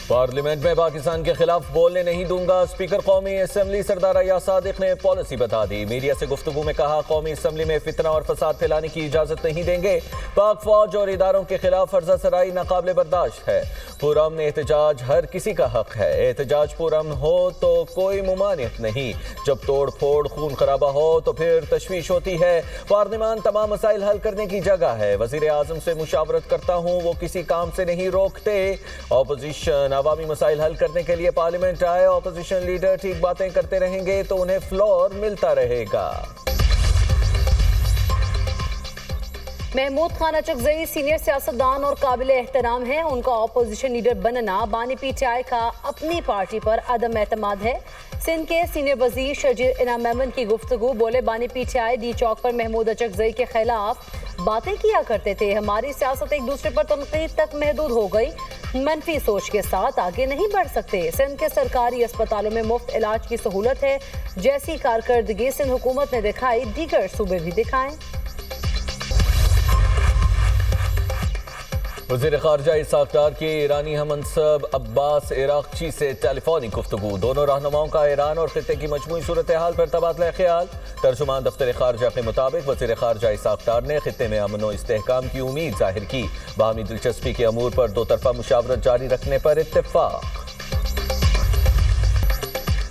Parliament میں پاکستان کے خلاف بولنے نہیں دوں گا، اسپیکر قومی اسمبلی سردار ایاز صادق نے پالیسی بتا دی۔ میڈیا سے گفتگو میں کہا قومی اسمبلی میں فتنہ اور فساد پھیلانے کی اجازت نہیں دیں گے۔ پاک فوج اور اداروں کے خلاف فرضہ سرائی ناقابل برداشت ہے۔ پرامن احتجاج ہر کسی کا حق ہے، احتجاج پرامن ہو تو کوئی ممانعت نہیں، جب توڑ پھوڑ خون خرابہ ہو تو پھر تشویش ہوتی ہے۔ پارلیمان تمام مسائل حل کرنے کی جگہ ہے، وزیر اعظم سے مشاورت کرتا ہوں، وہ کسی کام سے نہیں روکتے۔ اپوزیشن عوامی مسائل حل کرنے کے لیے پارلیمنٹ آئے، اپوزیشن لیڈر ٹھیک باتیں کرتے رہیں گے تو انہیں فلور ملتا رہے گا۔ محمود خان اچکزئی سینئر سیاستدان اور قابل احترام ہیں، ان کا اپوزیشن لیڈر بننا بانی پی ٹی آئی کا اپنی پارٹی پر عدم اعتماد ہے۔ سندھ کے سینئر وزیر شجیر انعام میمن کی گفتگو، بولے بانی پی ٹی آئی ڈی چوک پر محمود اچکزئی کے خلاف باتیں کیا کرتے تھے، ہماری سیاست ایک دوسرے پر تنقید تک محدود ہو گئی، منفی سوچ کے ساتھ آگے نہیں بڑھ سکتے۔ سندھ کے سرکاری اسپتالوں میں مفت علاج کی سہولت ہے، جیسی کارکردگی سندھ حکومت نے دکھائی دیگر صوبے بھی دکھائیں۔ وزیر خارجہ اسحاق ڈار کی ایرانی ہم منصب عباس عراقچی سے ٹیلی فونک گفتگو، دونوں رہنماؤں کا ایران اور خطے کی مجموعی صورتحال پر تبادلہ خیال۔ ترجمان دفتر خارجہ کے مطابق وزیر خارجہ اسحاق ڈار نے خطے میں امن و استحکام کی امید ظاہر کی، باہمی دلچسپی کے امور پر دو طرفہ مشاورت جاری رکھنے پر اتفاق۔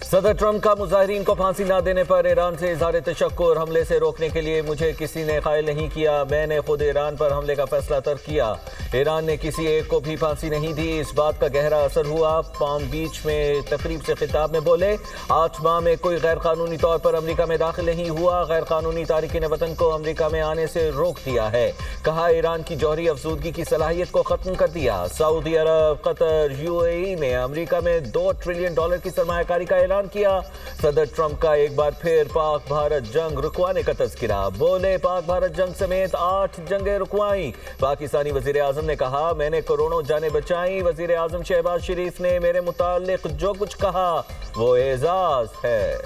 صدر ٹرمپ کا مظاہرین کو پھانسی نہ دینے پر ایران سے اظہار تشکر، حملے سے روکنے کے لیے مجھے کسی نے قائل نہیں کیا، میں نے خود ایران پر حملے کا فیصلہ ترک کیا، ایران نے کسی ایک کو بھی پھانسی نہیں دی، اس بات کا گہرا اثر ہوا۔ پام بیچ میں تقریب سے خطاب میں بولے 8 ماہ میں کوئی غیر قانونی طور پر امریکہ میں داخل نہیں ہوا، غیر قانونی تارکین وطن کو امریکہ میں آنے سے روک دیا ہے، کہا ایران کی جوہری افزودگی کی صلاحیت کو ختم کر دیا۔ سعودی عرب، قطر، UAE نے امریکہ میں $2 ٹریلین کی سرمایہ کاری کا اعلان کیا۔ صدر ٹرمپ کا ایک بار پھر پاک بھارت جنگ رکوانے کا تذکرہ، بولے پاک بھارت جنگ سمیت 8 جنگیں رکوائیں۔ پاکستانی وزیر اعظم نے کہا میں نے کروڑوں جانیں بچائیں، وزیر اعظم شہباز شریف نے میرے متعلق جو کچھ کہا وہ اعزاز ہے۔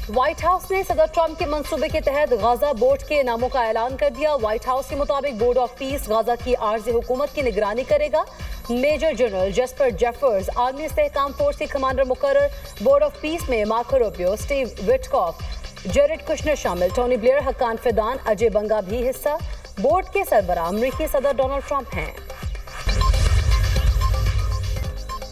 وائٹ ہاؤس نے صدر ٹرمپ کے منصوبے کے تحت غزہ بورڈ کے ناموں کا اعلان کر دیا۔ وائٹ ہاؤس کے مطابق بورڈ آف پیس غزہ کی عارضی حکومت کی نگرانی کرے گا۔ میجر جنرل جیسپر جیفرز آرمی استحکام فورس کے کمانڈر مقرر۔ بورڈ آف پیس میں مارکو روبیو، سٹیو وٹکاف، جیریڈ کشنر شامل، ٹونی بلیئر، حقان فیدان، اجے بنگا بھی حصہ۔ بورڈ کے سربراہ امریکی صدر ڈونلڈ ٹرمپ ہیں۔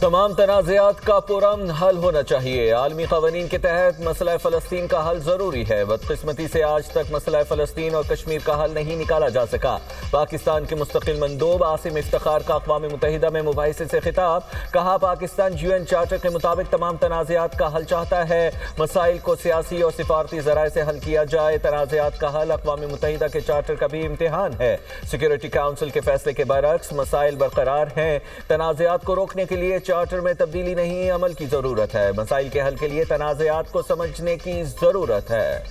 تمام تنازعات کا پرامن حل ہونا چاہیے، عالمی قوانین کے تحت مسئلہ فلسطین کا حل ضروری ہے، بدقسمتی سے آج تک مسئلہ فلسطین اور کشمیر کا حل نہیں نکالا جا سکا۔ پاکستان کے مستقل مندوب عاصم افتخار کا اقوام متحدہ میں مباحثے سے خطاب، کہا پاکستان UN چارٹر کے مطابق تمام تنازعات کا حل چاہتا ہے، مسائل کو سیاسی اور سفارتی ذرائع سے حل کیا جائے، تنازعات کا حل اقوام متحدہ کے چارٹر کا بھی امتحان ہے، سیکورٹی کونسل کے فیصلے کے برعکس مسائل برقرار ہیں، تنازعات کو روکنے کے لیے چارٹر میں تبدیلی نہیں عمل کی ضرورت ہے، مسائل کے حل کے لیے تنازعات کو سمجھنے کی ضرورت ہے۔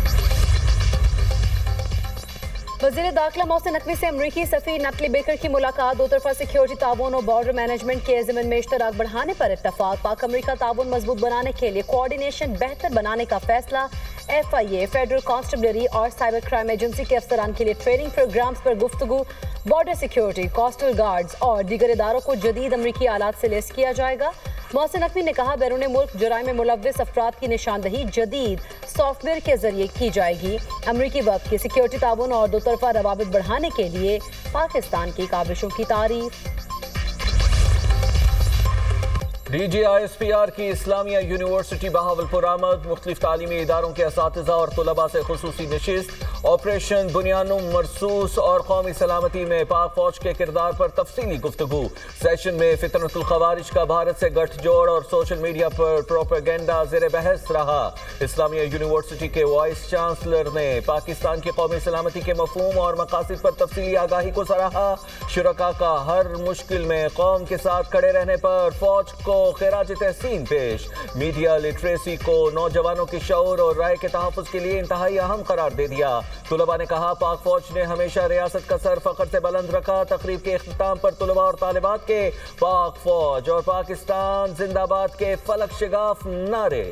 وزیر داخلہ محسن نقوی سے امریکی سفیر نٹلی بیکر کی ملاقات، دو طرفہ سیکیورٹی تعاون اور بارڈر مینجمنٹ کے ضمن میں اشتراک بڑھانے پر اتفاق، پاک امریکہ تعاون مضبوط بنانے کے لیے کوارڈینیشن بہتر بنانے کا فیصلہ۔ FIA، فیڈرل کانسٹیبلری اور سائبر کرائم ایجنسی کے افسران کے لیے ٹریننگ پروگرامز پر گفتگو، بارڈر سیکیورٹی، کوسٹل گارڈز اور دیگر اداروں کو جدید امریکی آلات سے لیس کیا جائے گا۔ محسن نقوی نے کہا بیرون ملک جرائم میں ملوث افراد کی نشاندہی جدید سافٹ ویئر کے ذریعے کی جائے گی۔ امریکی وفد کی سیکیورٹی تعاون اور دو طرفہ روابط بڑھانے کے لیے پاکستان کی کاوشوں کی تعریف۔ DGISPR کی اسلامیہ یونیورسٹی بہاولپور آمد، مختلف تعلیمی اداروں کے اساتذہ اور طلباء سے خصوصی نشست، آپریشن بنیانم مرصوص اور قومی سلامتی میں پاک فوج کے کردار پر تفصیلی گفتگو۔ سیشن میں فتنۃ الخوارج کا بھارت سے گٹھ جوڑ اور سوشل میڈیا پر پروپیگنڈا زیر بحث رہا۔ اسلامیہ یونیورسٹی کے وائس چانسلر نے پاکستان کی قومی سلامتی کے مفہوم اور مقاصد پر تفصیلی آگاہی کو سراہا۔ شرکاء کا ہر مشکل میں قوم کے ساتھ کھڑے رہنے پر فوج کو خراج تحسین پیش۔ میڈیا لٹریسی کو نوجوانوں کے شعور اور رائے کے تحفظ کے لیے انتہائی اہم قرار دے دیا۔ طلباء نے کہا پاک فوج نے ہمیشہ ریاست کا سر فخر سے بلند رکھا۔ تقریب کے اختتام پر طلباء اور طالبات کے پاک فوج اور پاکستان زندہ باد کے فلک شگاف نعرے۔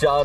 4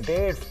1.5